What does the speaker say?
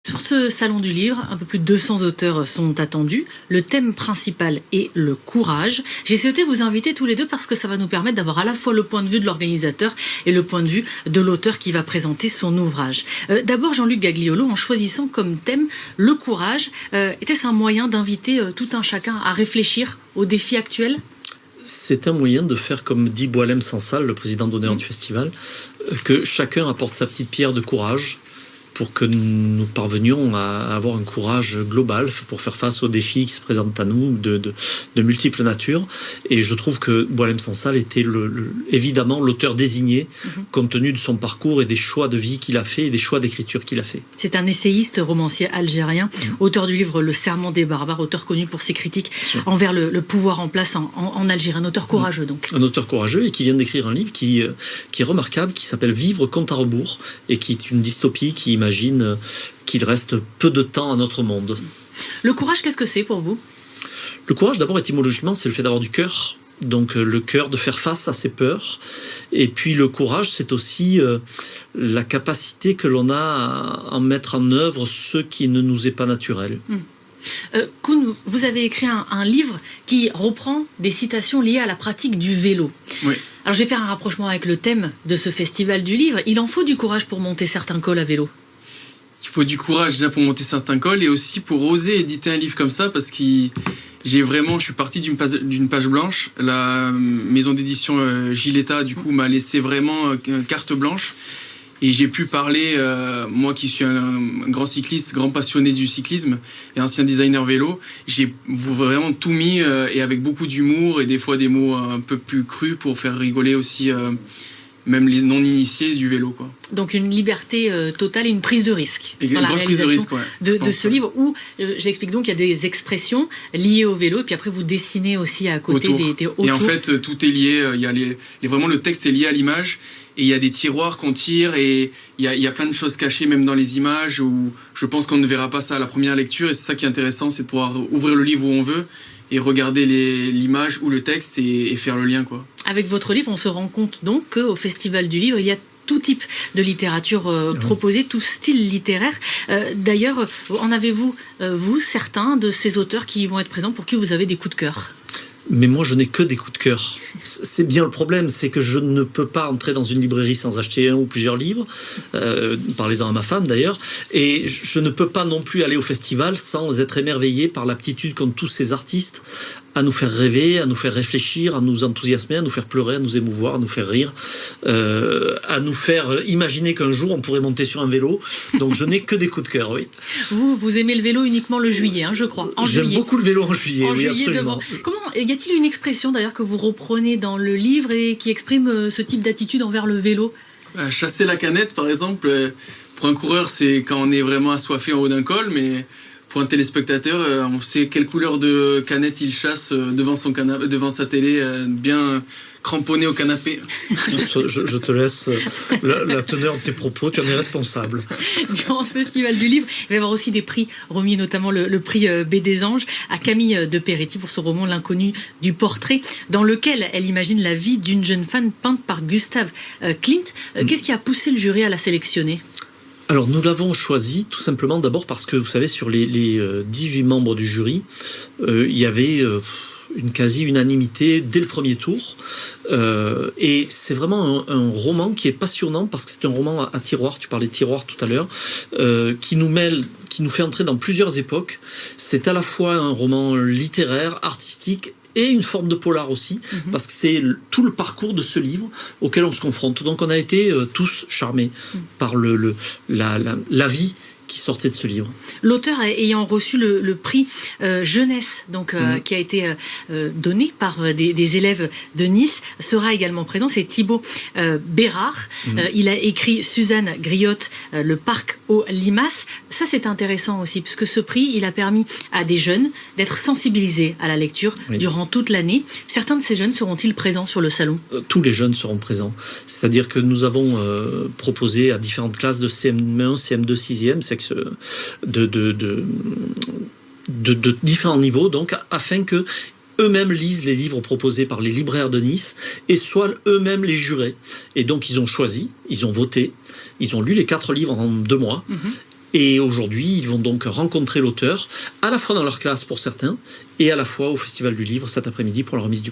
Sur ce salon du livre, un peu plus de 200 auteurs sont attendus. Le thème principal est le courage. J'ai souhaité vous inviter tous les deux parce que ça va nous permettre d'avoir à la fois le point de vue de l'organisateur et le point de vue de l'auteur qui va présenter son ouvrage. D'abord, Jean-Luc Gagliolo, en choisissant comme thème le courage, était-ce un moyen d'inviter tout un chacun à réfléchir aux défis actuels ? C'est un moyen de faire comme dit Boualem Sansal, le président d'honneur du festival, que chacun apporte sa petite pierre de courage pour que nous parvenions à avoir un courage global pour faire face aux défis qui se présentent à nous de multiples natures. Et je trouve que Boualem Sansal était évidemment l'auteur désigné, compte tenu de son parcours et des choix de vie qu'il a fait et des choix d'écriture qu'il a fait. C'est un essayiste, romancier algérien, auteur du livre Le Serment des barbares, auteur connu pour ses critiques envers le pouvoir en place en Algérie. Un auteur courageux donc. Un auteur courageux et qui vient d'écrire un livre qui est remarquable, qui s'appelle Vivre compte à rebours et qui est une dystopie qui imagine qu'il reste peu de temps à notre monde. Le courage, qu'est-ce que c'est pour vous ? Le courage, d'abord, étymologiquement, c'est le fait d'avoir du cœur. Donc le cœur de faire face à ses peurs. Et puis le courage, c'est aussi la capacité que l'on a à mettre en œuvre ce qui ne nous est pas naturel. Koun, vous avez écrit un livre qui reprend des citations liées à la pratique du vélo. Oui. Alors je vais faire un rapprochement avec le thème de ce festival du livre. Il en faut du courage pour monter certains cols à vélo. Il faut du courage déjà pour monter certains cols et aussi pour oser éditer un livre comme ça parce que je suis parti d'une page blanche. La maison d'édition Giletta du coup m'a laissé vraiment carte blanche et j'ai pu parler, moi qui suis un grand cycliste, grand passionné du cyclisme et ancien designer vélo, j'ai vraiment tout mis et avec beaucoup d'humour et des fois des mots un peu plus crus pour faire rigoler aussi même les non-initiés du vélo, quoi. Donc une liberté totale et une prise de risque. Et une grosse prise de risque, ouais, de ce livre où, je l'explique donc, il y a des expressions liées au vélo et puis après vous dessinez aussi à côté des autour. Et en fait, tout est lié. Il y a vraiment le texte est lié à l'image et il y a des tiroirs qu'on tire et il y a plein de choses cachées même dans les images où je pense qu'on ne verra pas ça à la première lecture et c'est ça qui est intéressant, c'est de pouvoir ouvrir le livre où on veut et regarder l'image ou le texte et faire le lien, quoi. Avec votre livre, on se rend compte donc qu'au Festival du Livre, il y a tout type de littérature proposée, tout style littéraire. D'ailleurs, en avez-vous, vous, certains de ces auteurs qui vont être présents pour qui vous avez des coups de cœur ? Mais moi, je n'ai que des coups de cœur. C'est bien le problème, c'est que je ne peux pas entrer dans une librairie sans acheter un ou plusieurs livres, parlez-en à ma femme d'ailleurs, et je ne peux pas non plus aller au festival sans être émerveillé par l'aptitude qu'ont tous ces artistes à nous faire rêver, à nous faire réfléchir, à nous enthousiasmer, à nous faire pleurer, à nous émouvoir, à nous faire rire, à nous faire imaginer qu'un jour on pourrait monter sur un vélo. Donc je n'ai que des coups de cœur, oui. Vous aimez le vélo uniquement le juillet, hein, je crois. J'aime beaucoup le vélo en juillet, oui, absolument. Y a-t-il une expression d'ailleurs que vous reprenez dans le livre et qui exprime ce type d'attitude envers le vélo ? Chasser la canette, par exemple, pour un coureur, c'est quand on est vraiment assoiffé en haut d'un col, mais pour un téléspectateur, on sait quelle couleur de canette il chasse devant sa télé, bien cramponné au canapé. Je te laisse la teneur de tes propos, tu en es responsable. Durant ce festival du livre, il va y avoir aussi des prix remis, notamment le prix B des Anges à Camille de Peretti pour son roman L'inconnu du portrait, dans lequel elle imagine la vie d'une jeune femme peinte par Gustave Klimt. Qu'est-ce qui a poussé le jury à la sélectionner ? Alors nous l'avons choisi tout simplement d'abord parce que vous savez sur les 18 membres du jury, il y avait une quasi-unanimité dès le premier tour et c'est vraiment un roman qui est passionnant parce que c'est un roman à tiroir, tu parlais de tiroir tout à l'heure, qui nous fait entrer dans plusieurs époques. C'est à la fois un roman littéraire, artistique et une forme de polar aussi, parce que c'est tout le parcours de ce livre auquel on se confronte. Donc on a été tous charmés par la vie qui sortait de ce livre. L'auteur ayant reçu le prix jeunesse, donc qui a été donné par des élèves de Nice, sera également présent. C'est Thibaut Bérard. Il a écrit Suzanne Griotte, Le parc aux limaces. Ça, c'est intéressant aussi, puisque ce prix, il a permis à des jeunes d'être sensibilisés à la lecture durant toute l'année. Certains de ces jeunes seront-ils présents sur le salon ? Tous les jeunes seront présents. C'est-à-dire que nous avons proposé à différentes classes de CM1, CM2, 6e, de différents niveaux, donc afin que eux-mêmes lisent les livres proposés par les libraires de Nice et soient eux-mêmes les jurés. Et donc ils ont choisi, ils ont voté, ils ont lu les 4 livres en 2 mois. Et aujourd'hui, ils vont donc rencontrer l'auteur, à la fois dans leur classe pour certains, et à la fois au Festival du Livre cet après-midi pour la remise du